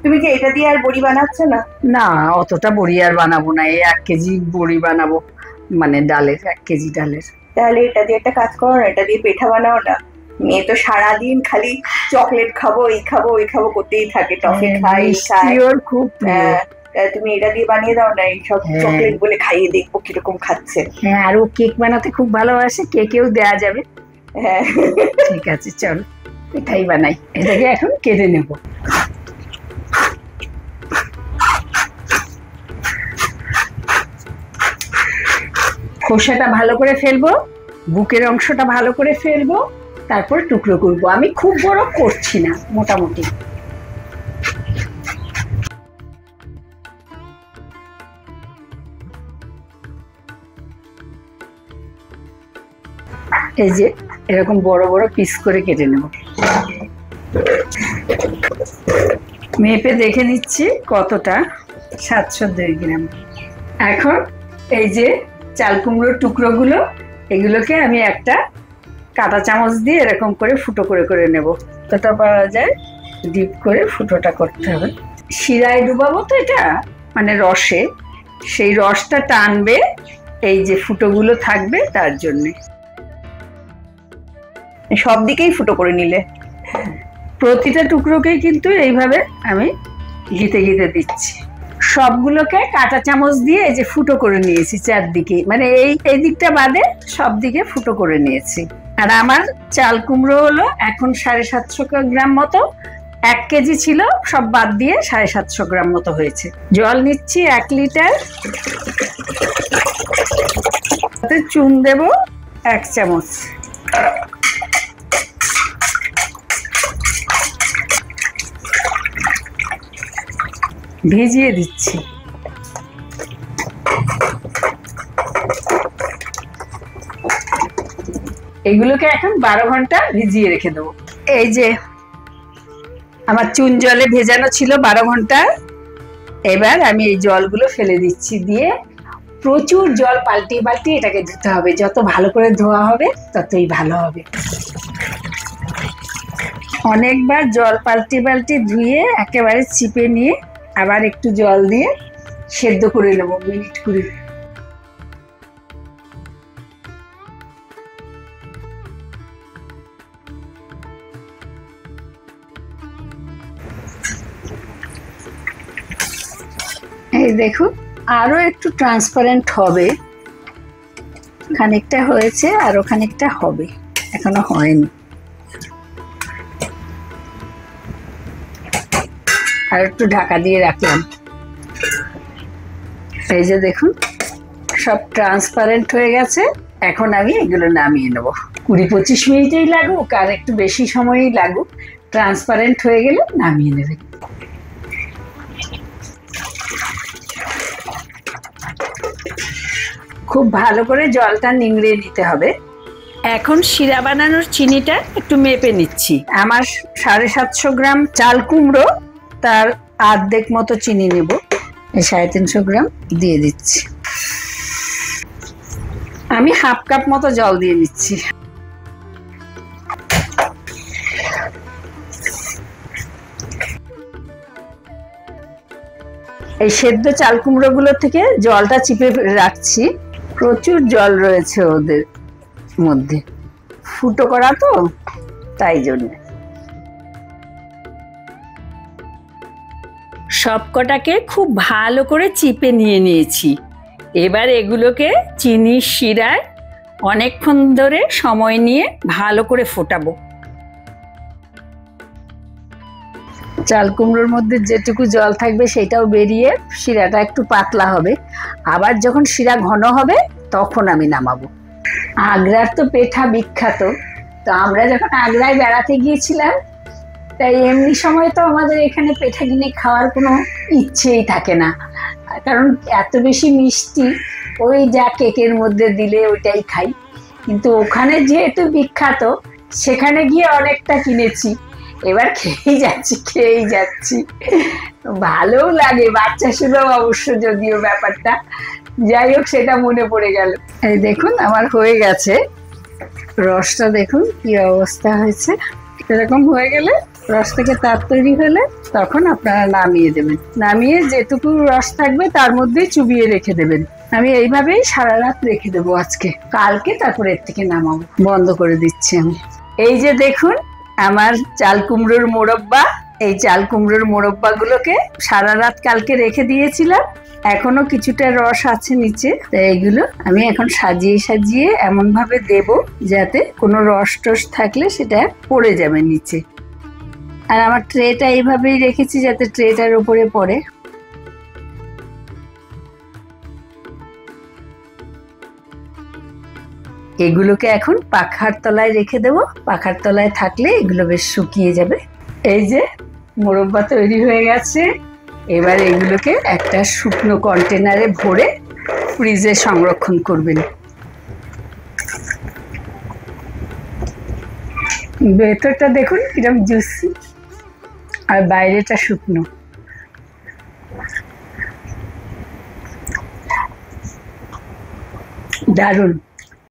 তুমি কি এটা দিয়ে আর বড়ি বানাচ্ছ না? না, অতটা বড়ি আর বানাবো না, এই 1 কেজি বড়ি বানাবো, মানে ডালের 1 কেজি ডালের। তাহলে এটা দিয়ে একটা কাজ করো না, এটা দিয়ে পেঠা বানাও না। মেয়ে তো সারাদিন খালি চকলেট খাবো, এই খাবো ওই খাবো করতেই থাকে, টফি খাই খাই। ওর খুব প্রিয়। তুমি এটা দিয়ে বানিয়ে দাও না, এইসব চকলেট বলে খাইয়ে দেখবো কিরকম খাচ্ছে। হ্যাঁ, আর ও কেক বানাতে খুব ভালোবাসে, কেকেও দেয়া যাবে। হ্যাঁ ঠিক আছে, চল পিঠাই বানাই। এটাকে এখন কেটে নেব। খোসাটা ভালো করে ফেলবো, বুকের অংশটা ভালো করে ফেলবো, তারপর টুকরো করব। আমি খুব বড় করছি না, মোটামুটি। এই যে এরকম বড় বড় পিস করে কেটে নেব। মেপে দেখে নিচ্ছি কতটা, 702 গ্রাম। এখন এই যে চাল কুমড়োর টুকরোগুলো, এগুলোকে আমি একটা কাঁটা চামচ দিয়ে এরকম করে ফুটো করে করে নেব। যতটা পারা যায় ডিপ করে ফুটোটা করতে হবে। শিরায় ডুবাবো তো এটা, মানে রসে, সেই রসটা টানবে, এই যে ফুটোগুলো থাকবে তার জন্যে। সব দিকেই ফুটো করে নিলে? প্রতিটা টুকরোকেই কিন্তু এইভাবে আমি ঘিতে ঘিতে দিচ্ছি। সবগুলোকে কাঁটা চামচ দিয়ে এই যে ফুটো করে নিয়েছি চারদিকে, মানে এই দিকটা বাদে সব দিকে ফুটো করে নিয়েছি। আর আমার চাল কুমড়ো হলো এখন 750 গ্রাম মতো। 1 কেজি ছিল, সব বাদ দিয়ে 750 গ্রাম মতো হয়েছে। জল নিচ্ছি 1 লিটার, চুন দেব 1 চামচ। ভিজিয়ে দিচ্ছি। এগুলোকে এখন 12 ঘন্টা ভিজিয়ে রেখে দেবো। এই যে আমার চুন জলে ভেজানো ছিল 12 ঘন্টা। এবার আমি এই জলগুলো ফেলে দিচ্ছি, দিয়ে প্রচুর জল পাল্টিয়ে পাল্টিয়ে এটাকে ধুতে হবে। যত ভালো করে ধোয়া হবে ততই ভালো হবে। অনেকবার জল পাল্টি পাল্টি ধুয়ে একেবারে চিপে নিয়ে আবার একটু জল দিয়ে সেদ্ধ করে নেব মিনিট 20। এই দেখুন, আরো একটু ট্রান্সপারেন্ট হবে। খানিকটা হয়েছে, আরো খানিকটা হবে, এখনো হয়নি। আর একটু ঢাকা দিয়ে রাখলাম। এই যে দেখুন, সব ট্রান্সপারেন্ট হয়ে গেছে। এখন আমি এগুলো নামিয়ে নেব। 20-25 মিনিটেই লাগুক আর একটু বেশি সময়ই লাগুক, ট্রান্সপারেন্ট হয়ে গেলে নামিয়ে নেবে। খুব ভালো করে জলটা নিংড়িয়ে নিতে হবে। এখন শিরা বানানোর চিনিটা একটু মেপে নিচ্ছি। আমার 750 গ্রাম চাল কুমড়ো, তার অর্ধেক মতো চিনি নেব। 350 গ্রাম দিয়ে দিচ্ছি। আমি হাফ কাপ মতো জল দিয়ে দিচ্ছি। এই সেদ্ধ চাল কুমড়ো গুলো থেকে জলটা চিপে রাখছি। প্রচুর জল রয়েছে ওদের মধ্যে, ফুটো করা তো, তাই জন্য। সবকটাকে খুব ভালো করে চিপে নিয়ে নিয়েছি। এবার এগুলোকে চিনির শিরায় অনেকক্ষণ ধরে সময় নিয়ে ভালো করে ফোটাবো। চাল কুমড়োর মধ্যে যেটুকু জল থাকবে সেটাও বেরিয়ে শিরাটা একটু পাতলা হবে। আবার যখন শিরা ঘন হবে তখন আমি নামাবো। আগ্রার তো পেঠা বিখ্যাত, তো আমরা যখন আগ্রায় বেড়াতে গিয়েছিলাম, তাই এমনি সময় তো আমাদের এখানে পেঠা কিনে খাওয়ার কোনো ইচ্ছেই থাকে না, কারণ এত বেশি মিষ্টি, ওই যা কেকের মধ্যে দিলে ওইটাই খাই। কিন্তু ওখানে যেহেতু বিখ্যাত, সেখানে গিয়ে অনেকটা কিনেছি। এবার খেয়েই যাচ্ছি। ভালোও লাগে, বাচ্চা সুলভ অবশ্য যদিও ব্যাপারটা, যাই হোক সেটা মনে পড়ে গেল। এই দেখুন আমার হয়ে গেছে, রসটা দেখুন কি অবস্থা হয়েছে। এরকম হয়ে গেলে রস থেকে তার তৈরি হলে তখন আপনারা নামিয়ে দেবেন। নামিয়ে যেটুকু রস থাকবে তার মধ্যেই চুবিয়ে রেখে দেবেন। আমি এইভাবেই সারা রাত রেখে দেবো আজকে, কালকে তারপরে এর থেকে নামাবো। বন্ধ করে দিচ্ছি আমি। এই যে দেখুন আমার চাল কুমড়োর মোরব্বা। এই চাল কুমড়োর মোরব্বা গুলোকে সারা রাত কালকে রেখে দিয়েছিলাম, এখনো কিছুটা রস আছে নিচে। এইগুলো আমি এখন সাজিয়ে সাজিয়ে এমন ভাবে দেব যাতে কোনো রস টস থাকলে সেটা পড়ে যাবে নিচে। আর আমার ট্রেটা এইভাবেই রেখেছি যাতে ট্রেটার উপরে পড়ে। এগুলোকে এখন পাখার তলায় রেখে দেবো। পাখার তলায় থাকলে এগুলো বেশ শুকিয়ে যাবে। এই যে মোরব্বা তৈরি হয়ে গেছে। এবার এগুলোকে একটা শুকনো কন্টেনারে ভরে ফ্রিজে সংরক্ষণ করবেন। ভেতরটা দেখুন কিরকম জুসি আর বাইরেটা শুকনো। দারুণ।